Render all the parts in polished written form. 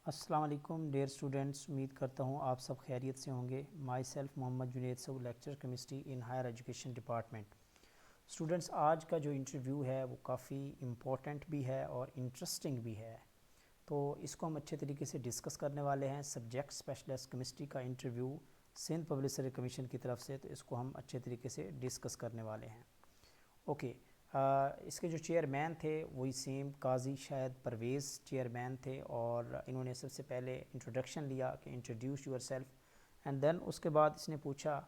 अस्सलाम वालेकुम dear students, उम्मीद करता हूँ आप सब खैरियत से होंगे। माई सेल्फ मोहम्मद जुनेद सब, lecture chemistry in higher education department. Students, आज का जो इंटरव्यू है वो काफ़ी इम्पोर्टेंट भी है और इंटरेस्टिंग भी है, तो इसको हम अच्छे तरीके से डिस्कस करने वाले हैं। सब्जेक्ट स्पेशलिस्ट केमिस्ट्री का इंटरव्यू सिंध पब्लिक कमीशन की तरफ से, तो इसको हम अच्छे तरीके से डिस्कस करने वाले हैं। ओके। इसके जो चेयरमैन थे वही सेम काजी शायद परवेज़ चेयरमैन थे, और इन्होंने सबसे पहले इंट्रोडक्शन लिया कि introduce yourself, and then उसके बाद इसने पूछा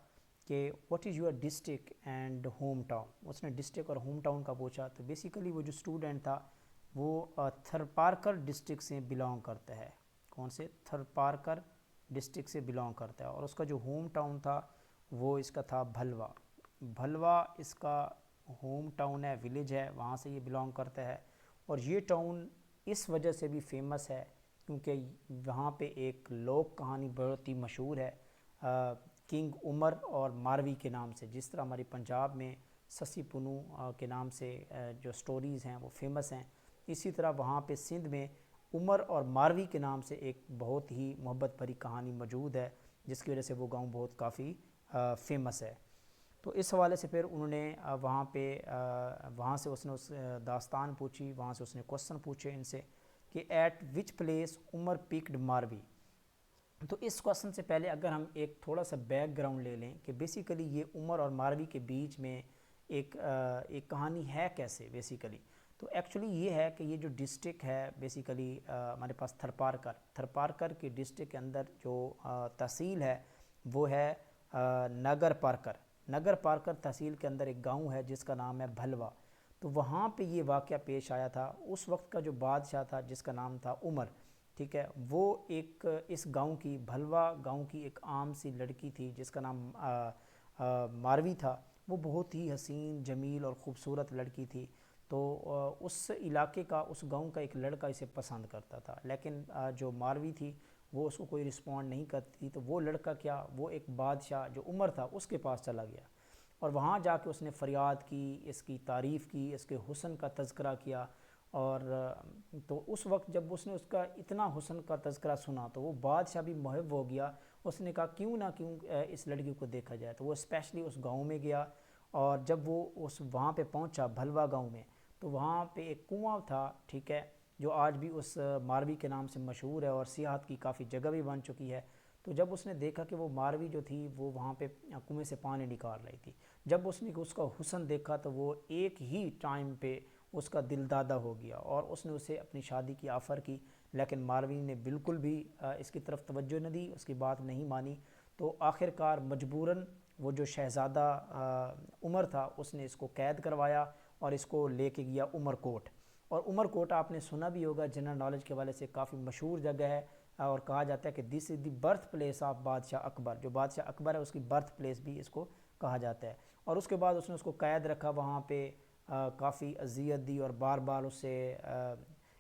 कि what is your district and home town. उसने डिस्ट्रिक्ट और होम टाउन का पूछा, तो बेसिकली वो जो स्टूडेंट था वो थरपारकर डिस्ट्रिक्ट से बिलोंग करता है। कौन से? थरपारकर डिस्ट्रिक्ट से बिलोंग करता है, और उसका जो होम टाउन था वो इसका था भलवा। भलवा इसका होम टाउन है, विलेज है, वहाँ से ये बिलोंग करता है। और ये टाउन इस वजह से भी फेमस है क्योंकि वहाँ पे एक लोक कहानी बहुत ही मशहूर है, किंग उमर और मारवी के नाम से। जिस तरह हमारी पंजाब में ससी पुनू के नाम से जो स्टोरीज़ हैं वो फेमस हैं, इसी तरह वहाँ पे सिंध में उमर और मारवी के नाम से एक बहुत ही मोहब्बत भरी कहानी मौजूद है, जिसकी वजह से वो गांव बहुत काफ़ी फेमस है। तो इस हवाले से फिर उन्होंने वहाँ से उसने उस दास्तान पूछी, वहाँ से उसने क्वेश्चन पूछे इनसे कि at which place Umar picked Marvi. तो इस क्वेश्चन से पहले अगर हम एक थोड़ा सा बैकग्राउंड ले लें कि बेसिकली ये उमर और मारवी के बीच में एक कहानी है कैसे बेसिकली। तो एक्चुअली ये है कि ये जो डिस्ट्रिक्ट है बेसिकली हमारे पास थरपारकर के डिस्ट्रिक्ट के अंदर जो तहसील है वो है नगर पारकर। नगर पारकर तहसील के अंदर एक गांव है जिसका नाम है भलवा। तो वहाँ पे ये वाक़या पेश आया था। उस वक्त का जो बादशाह था जिसका नाम था उमर, ठीक है, वो एक इस गांव की, भलवा गांव की एक आम सी लड़की थी जिसका नाम मारवी था। वो बहुत ही हसीन, जमील और ख़ूबसूरत लड़की थी। तो उस इलाके का, उस गांव का एक लड़का इसे पसंद करता था, लेकिन जो मारवी थी वो उसको कोई रिस्पॉन्ड नहीं करती थी। तो वो लड़का क्या, वो एक बादशाह जो उमर था उसके पास चला गया, और वहाँ जाके उसने फ़रियाद की, इसकी तारीफ़ की, इसके हुस्न का तज़किरा किया। और तो उस वक्त जब उसने उसका इतना हुस्न का तज़किरा सुना तो वो बादशाह भी महब हो गया। उसने कहा क्यों ना क्यों इस लड़की को देखा जाए। तो वो स्पेशली उस गांव में गया, और जब वो उस वहाँ पे पहुँचा भलवा गांव में, तो वहाँ पे एक कुआं था, ठीक है, जो आज भी उस मारवी के नाम से मशहूर है और सियाहत की काफ़ी जगह भी बन चुकी है। तो जब उसने देखा कि वो मारवी जो थी वो वहाँ पे कुएं से पानी निकाल रही थी, जब उसने उसका हुस्न देखा तो वो एक ही टाइम पे उसका दिल दादा हो गया, और उसने उसे अपनी शादी की ऑफ़र की। लेकिन मारवी ने बिल्कुल भी इसकी तरफ तवज्जो न दी, उसकी बात नहीं मानी। तो आखिरकार मजबूरन वो जो शहज़ादा उमर था उसने इसको कैद करवाया और इसको लेके गया उमरकोट। और उमरकोट आपने सुना भी होगा, जनरल नॉलेज के वाले से काफ़ी मशहूर जगह है, और कहा जाता है कि this is the birth place of बादशाह अकबर। जो बादशाह अकबर है उसकी बर्थ प्लेस भी इसको कहा जाता है। और उसके बाद उसने उसको कैद रखा वहाँ पे, काफ़ी अजियत दी और बार बार उससे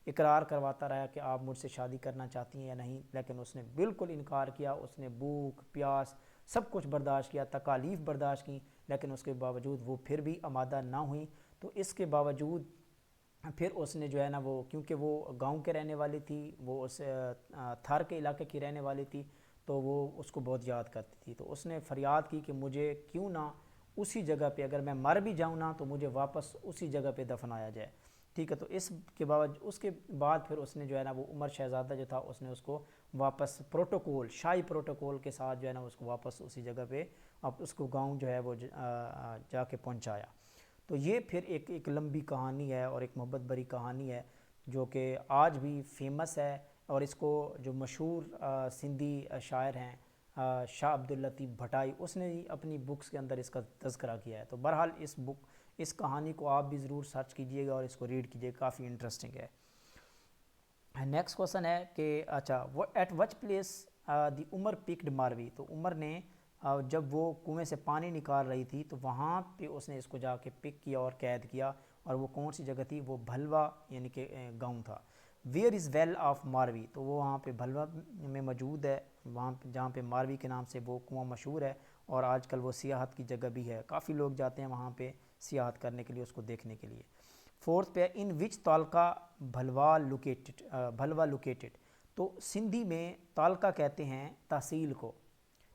इकरार करवाता रहा कि आप मुझसे शादी करना चाहती हैं या नहीं, लेकिन उसने बिल्कुल इनकार किया। उसने भूख प्यास सब कुछ बर्दाश्त किया, तकालीफ़ बर्दाश्त की, लेकिन उसके बावजूद वो फिर भी आमादा ना हुई। तो इसके बावजूद फिर उसने जो है ना, वो क्योंकि वो गांव के रहने वाली थी, वो उस थार के इलाके की रहने वाली थी, तो वो उसको बहुत याद करती थी। तो उसने फरियाद की कि मुझे क्यों ना उसी जगह पे, अगर मैं मर भी जाऊँ ना तो मुझे वापस उसी जगह पे दफनाया जाए, ठीक है। तो इसके बाद उसके बाद फिर उसने जो है ना, वो उमर शहज़ादा जो था उसने उसको वापस प्रोटोकॉल, शाही प्रोटोकॉल के साथ जो है ना उसको वापस उसी जगह पे अब उसको गांव जो है वो जाके पहुंचाया। तो ये फिर एक लंबी कहानी है और एक मोहब्बत भरी कहानी है जो कि आज भी फेमस है। और इसको जो मशहूर सिंधी शायर हैं शाह अब्दुल लतीफ़ भटाई, उसने ही अपनी बुक्स के अंदर इसका तज़किरा किया है। तो बहरहाल इस कहानी को आप भी ज़रूर सर्च कीजिएगा और इसको रीड कीजिएगा, काफ़ी इंटरेस्टिंग है। नेक्स्ट क्वेश्चन है कि अच्छा, वो एट वच place the Umar picked Marvi. तो उमर ने जब वो कुएं से पानी निकाल रही थी तो वहाँ पे उसने इसको जाके पिक किया और कैद किया, और वो कौन सी जगह थी? वो भलवा यानी कि गांव था। वेयर इज़ वेल ऑफ मारवी। तो वो वहाँ पे भलवा में मौजूद है, वहाँ जहाँ पे मारवी के नाम से वो कुआं मशहूर है, और आजकल वो सियाहत की जगह भी है, काफ़ी लोग जाते हैं वहाँ पे सियाहत करने के लिए, उसको देखने के लिए। फोर्थ पे इन विच तालका भलवा लोकेटेड। तो सिंधी में तालका कहते हैं तहसील को,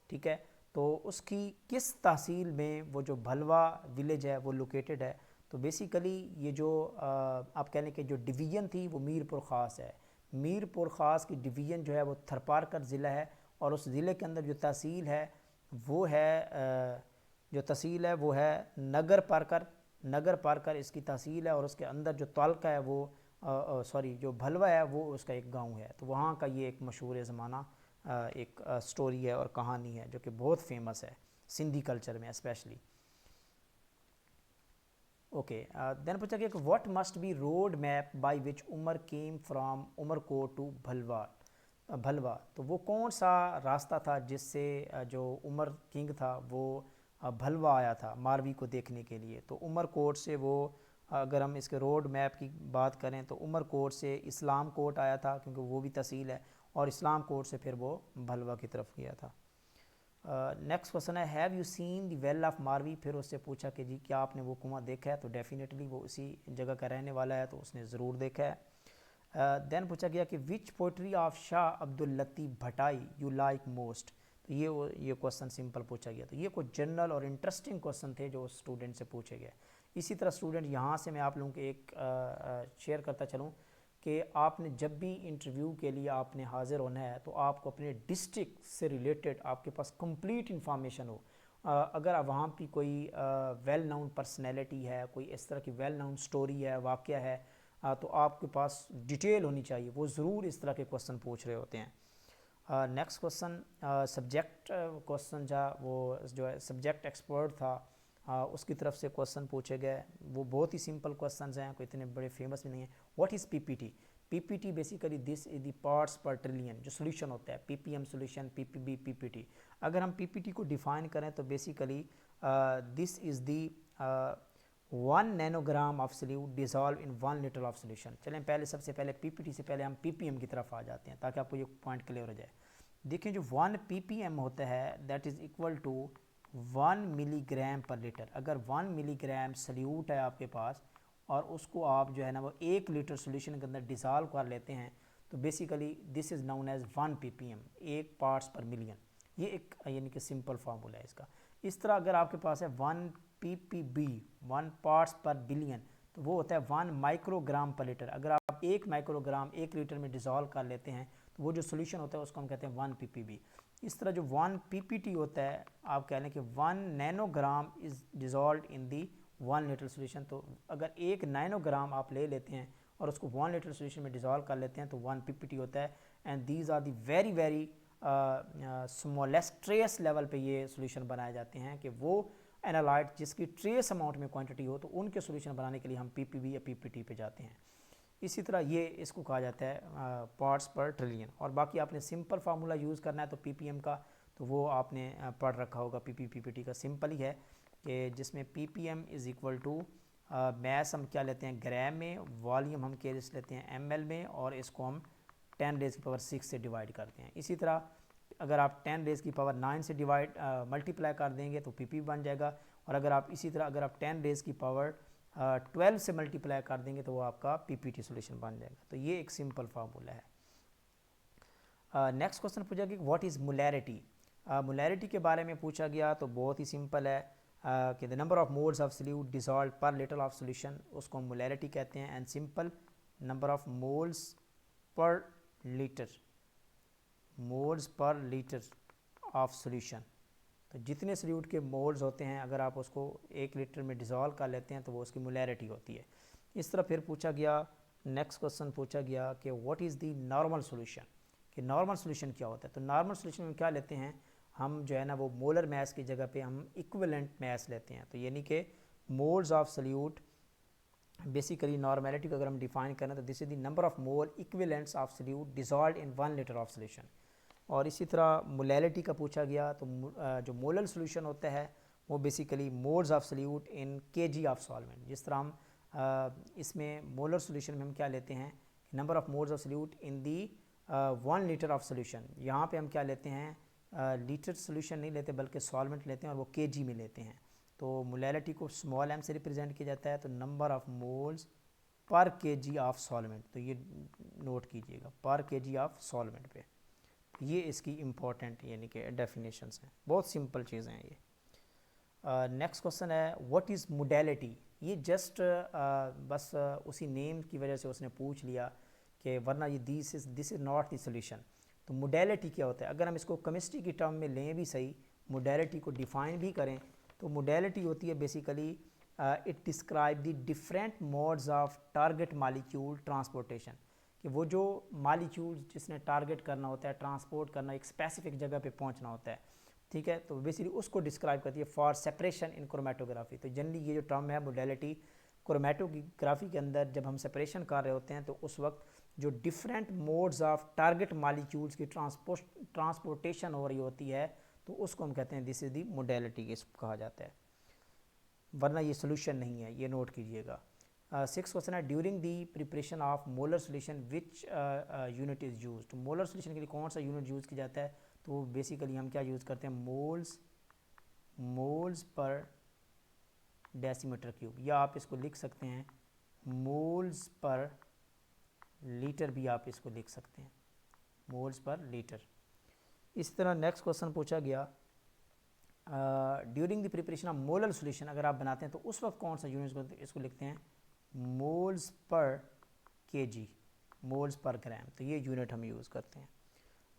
ठीक है। तो उसकी किस तहसील में वो जो भलवा विलेज है वो लोकेटेड है? तो बेसिकली ये जो आप कह लें कि जो डिवीज़न थी वो मीरपुर ख़ास है। मीरपुर ख़ास की डिवीज़न जो है वो थरपारकर ज़िला है, और उस ज़िले के अंदर जो तहसील है वो है जो तहसील है वो है नगर पारकर। नगर पारकर इसकी तहसील है, और उसके अंदर जो तालका है वो सॉरी जो भलवा है वो उसका एक गांव है। तो वहाँ का ये एक मशहूर ज़माना एक स्टोरी है और कहानी है जो कि बहुत फेमस है सिंधी कल्चर में स्पेशली। ओके, देन पूछा गया कि what must be road map by which Umar came from Umarkot to Bhalwa. Bhalwa, तो वो कौन सा रास्ता था जिससे जो उमर किंग था वो भलवा आया था मारवी को देखने के लिए? तो उमरकोट से वो अगर हम इसके रोड मैप की बात करें तो उमरकोट से इस्लाम कोट आया था, क्योंकि वो भी तहसील है, और इस्लाम कोट से फिर वो भलवा की तरफ गया था। नेक्स्ट क्वेश्चन है have you seen the well of Marvi. फिर उससे पूछा कि जी क्या आपने वो कुआं देखा है? तो डेफिनेटली वो उसी जगह का रहने वाला है, तो उसने ज़रूर देखा है। देन पूछा गया कि which poetry of Shah Abdul Latif Bhitai you like most. तो ये क्वेश्चन सिंपल पूछा गया। तो ये कुछ जनरल और इंटरेस्टिंग क्वेश्चन थे जो स्टूडेंट से पूछे गए। इसी तरह स्टूडेंट यहाँ से मैं आप लोगों को एक शेयर करता चलूँ कि आपने जब भी इंटरव्यू के लिए आपने हाज़िर होना है तो आपको अपने डिस्ट्रिक्ट से रिलेटेड आपके पास कंप्लीट इन्फॉर्मेशन हो। अगर वहाँ की कोई वेल नाउन पर्सनैलिटी है, कोई इस तरह की वेल नाउन स्टोरी है, वाक़या है, तो आपके पास डिटेल होनी चाहिए। वो ज़रूर इस तरह के क्वेश्चन पूछ रहे होते हैं। नेक्स्ट क्वेश्चन सब्जेक्ट क्वेश्चन था, वो जो है सब्जेक्ट एक्सपर्ट था, उसकी तरफ से क्वेश्चन पूछे गए। वो बहुत ही सिंपल क्वेश्चंस हैं, कोई इतने बड़े फेमस भी नहीं है। What is PPT? PPT basically this is the parts पर ट्रिलियन, जो सोल्यूशन होता है, पीपीएम सोल्यूशन, पीपीबी, पीपीटी। अगर हम पीपीटी को डिफाइन करें तो basically this is the 1 nanogram of solute dissolve in 1 litre of solution. चलें पहले सबसे पहले पीपीटी से पहले हम पीपीएम की तरफ आ जाते हैं ताकि आपको ये पॉइंट क्लियर हो जाए। देखिए जो 1 पीपीएम होता है that is equal to 1 milligram per litre. अगर 1 मिलीग्राम सल्यूट है आपके पास और उसको आप जो है ना वो 1 लीटर सोल्यूशन के अंदर डिज़ॉल्व कर लेते हैं, तो basically this is known as 1 PPM, 1 parts per million. ये एक यानी कि सिंपल फार्मूला है इसका। इस तरह अगर आपके पास है 1 पीपीबी, 1 पार्ट्स पर बिलियन, तो वो होता है 1 माइक्रोग्राम पर लीटर। अगर आप 1 माइक्रोग्राम 1 लीटर में डिज़ोल्व कर लेते हैं तो वो जो सोल्यूशन होता है उसको हम कहते हैं 1 पीपीबी। इस तरह जो 1 पीपीटी होता है, आप कह लें कि 1 nanogram is dissolve in the 1 litre solution. तो अगर 1 नैनोग्राम आप ले लेते हैं और उसको 1 लीटर सोल्यूशन में डिज़ोल्व कर लेते हैं तो 1 पीपीटी होता है। And these are the very very smallest trace level पे ये सोल्यूशन बनाए जाते हैं कि वो एनालाइट जिसकी ट्रेस अमाउंट में क्वांटिटी हो तो उनके सोल्यूशन बनाने के लिए हम पीपीबी या पीपीटी पे जाते हैं। इसी तरह ये इसको कहा जाता है पार्ट्स पर ट्रिलियन। और बाकी आपने सिंपल फार्मूला यूज़ करना है तो पीपीएम का, तो वो आपने पढ़ रखा होगा। पीपीटी का सिंपल ही है कि जिसमें PPM is equal to mass हम क्या लेते हैं ग्राम में, वॉल्यूम हम केस लेते हैं एमएल में, और इसको हम 10 रेज़ की पावर 6 से डिवाइड करते हैं। इसी तरह अगर आप 10 रेज़ की पावर 9 से डिवाइड मल्टीप्लाई कर देंगे तो पीपी बन जाएगा। और अगर आप इसी तरह अगर आप 10 रेज़ की पावर 12 से मल्टीप्लाई कर देंगे तो वो आपका पीपीटी सोल्यूशन बन जाएगा। तो ये एक सिंपल फार्मूला है। नेक्स्ट क्वेश्चन पूछा कि व्हाट इज़ मोलैरिटी। मोलैरिटी के बारे में पूछा गया तो बहुत ही सिंपल है कि the number of moles of solute dissolve पर लीटर ऑफ सोल्यूशन, उसको हम मोलैरिटी कहते हैं। And simple number of moles per litre, moles per litre of solution, तो जितने सोल्यूट के मोल्स होते हैं अगर आप उसको 1 लीटर में डिज़ोल्व कर लेते हैं तो वो उसकी मोलैरिटी होती है। इस तरह फिर पूछा गया, नेक्स्ट क्वेश्चन पूछा गया कि what is the normal solution, कि नॉर्मल सोल्यूशन क्या होता है। तो नॉर्मल सोल्यूशन में क्या लेते हैं हम जो है ना वो मोलर मैस की जगह पे हम इक्विवेलेंट मैस लेते हैं। तो यानी कि moles of solute, basically normality को अगर हम डिफाइन करें तो this is the number of mole equivalents of solute dissolved in 1 litre of solution. और इसी तरह मोलैलिटी का पूछा गया तो जो मोलल सोल्यूशन होता है वो basically moles of solute in KG of solvent. जिस तरह हम इसमें मोलर सोल्यूशन में हम क्या लेते हैं number of moles of solute in the 1 litre of solution, यहाँ पे हम क्या लेते हैं लीटर सोल्यूशन नहीं लेते बल्कि सॉल्वेंट लेते हैं और वो केजी में लेते हैं। तो मोलैलिटी को स्मॉल एम से रिप्रेजेंट किया जाता है। तो number of moles per KG of solvent, तो ये नोट कीजिएगा, पर केजी ऑफ सॉल्वेंट पे। ये इसकी इम्पोर्टेंट यानी कि डेफिनेशंस हैं, बहुत सिंपल चीज़ें हैं ये। नेक्स्ट क्वेश्चन है व्हाट इज़ मोडेलिटी। ये जस्ट बस उसी नेम की वजह से उसने पूछ लिया कि वरना ये this is not the solution. तो मोडेलिटी क्या होता है, अगर हम इसको केमिस्ट्री की टर्म में लें भी सही, मोडेलिटी को डिफ़ाइन भी करें, तो मोडेलिटी होती है basically it describe the different modes of target molecule transportation, कि वो जो मालिक्यूल जिसने टारगेट करना होता है, ट्रांसपोर्ट करना, एक स्पेसिफिक जगह पे पहुंचना होता है, ठीक है, तो बेसिकली उसको डिस्क्राइब करती है फॉर सेपरेशन इन क्रोमेटोग्राफी। तो जनरली ये जो टर्म है मोडेलिटी, क्रोमेटोग्राफी के अंदर जब हम सेपरेशन कर रहे होते हैं तो उस वक्त जो different modes of target molecules की ट्रांसपोर्टेशन हो रही होती है, तो उसको हम कहते हैं दिस इज़ दी मोडेलिटी, इसको कहा जाता है, वरना ये सोल्यूशन नहीं है, ये नोट कीजिएगा। 6 क्वेश्चन है during the preparation of molar solution which unit is use. तो मोलर सोल्यूशन के लिए कौन सा यूनिट यूज़ किया जाता है, तो बेसिकली हम क्या यूज़ करते हैं, मोल्स पर डेसीमीटर क्यूब, या आप इसको लिख सकते हैं मोल्स पर लीटर, भी आप इसको लिख सकते हैं मोल्स पर लीटर। इस तरह नेक्स्ट क्वेश्चन पूछा गया during the preparation of molar solution, अगर आप बनाते हैं तो उस वक्त कौन सा यूनिट, इसको लिखते हैं moles per KG, moles per ग्राम, तो ये यूनिट हम यूज़ करते हैं।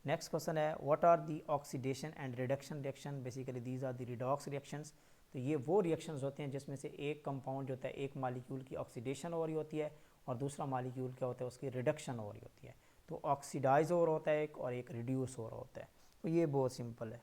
नेक्स्ट क्वेश्चन है what are the oxidation and reduction reaction, basically these are the redox reactions. तो ये वो रिएक्शंस होते हैं जिसमें से एक कंपाउंड जो होता है, एक मालिक्यूल की ऑक्सीडेशन हो रही होती है और दूसरा मालिक्यूल क्या होता है, उसकी रिडक्शन हो रही होती है। तो ऑक्सीडाइज हो रहा होता है एक, और एक रिड्यूस हो रहा होता है। तो ये बहुत सिंपल है।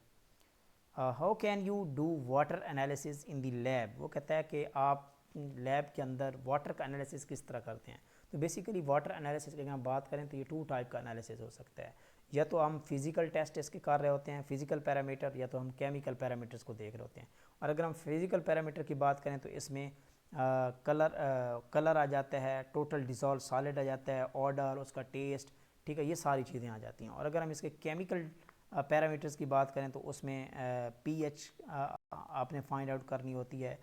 How can you do water analysis in the lab. वो कहता है कि आप लैब के अंदर वाटर का एनालिसिस किस तरह करते हैं। तो बेसिकली वाटर एनालिसिस की अगर हम बात करें तो ये 2 टाइप का एनालिसिस हो सकता है, या तो हम फिजिकल टेस्ट इसके कर रहे होते हैं, फिजिकल पैरामीटर, या तो हम केमिकल पैरामीटर्स को देख रहे होते हैं। और अगर हम फिजिकल पैरामीटर की बात करें तो इसमें कलर आ जाता है, टोटल डिज़ोल्व सॉलिड आ जाता है, ऑर्डर, उसका टेस्ट, ठीक है, ये सारी चीज़ें आ जाती हैं। और अगर हम इसके केमिकल पैरामीटर्स की बात करें तो उसमें पीएच आपने फाइंड आउट करनी होती है,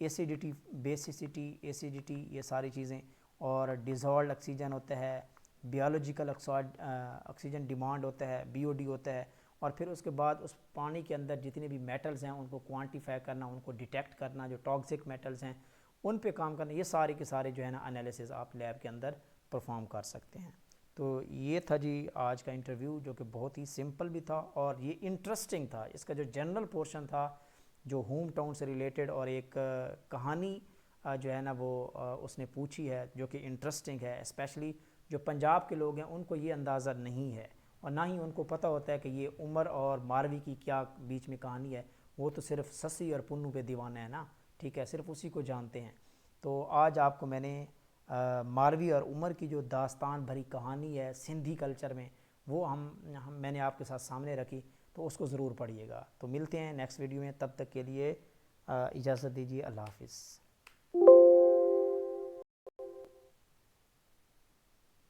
एसिडिटी, बेसिसिटी, एसिडिटी, ये सारी चीज़ें, और डिज़ोल्व ऑक्सीजन होता है, बियोलॉजिकल ऑक्सीजन डिमांड होता है, बीओडी होता है, और फिर उसके बाद उस पानी के अंदर जितने भी मेटल्स हैं उनको क्वांटिफाई करना, उनको डिटेक्ट करना, जो टॉक्सिक मेटल्स हैं उन पे काम करना, ये सारे के सारे जो है ना एनालिसिस आप लैब के अंदर परफॉर्म कर सकते हैं। तो ये था जी आज का इंटरव्यू, जो कि बहुत ही सिंपल भी था और ये इंटरेस्टिंग था। इसका जो जनरल पोर्शन था, जो होम टाउन से रिलेटेड, और एक कहानी जो है ना वो उसने पूछी है, जो कि इंटरेस्टिंग है। स्पेशली जो पंजाब के लोग हैं उनको ये अंदाज़ा नहीं है, और ना ही उनको पता होता है कि ये उमर और मारवी की क्या बीच में कहानी है। वो तो सिर्फ ससी और पुन्नू पे दीवाना है ना, ठीक है, सिर्फ उसी को जानते हैं। तो आज आपको मैंने मारवी और उमर की जो दास्तान भरी कहानी है सिंधी कल्चर में, वो मैंने आपके साथ सामने रखी, तो उसको ज़रूर पढ़िएगा। तो मिलते हैं नेक्स्ट वीडियो में, तब तक के लिए इजाज़त दीजिए, अल्लाह हाफिज़।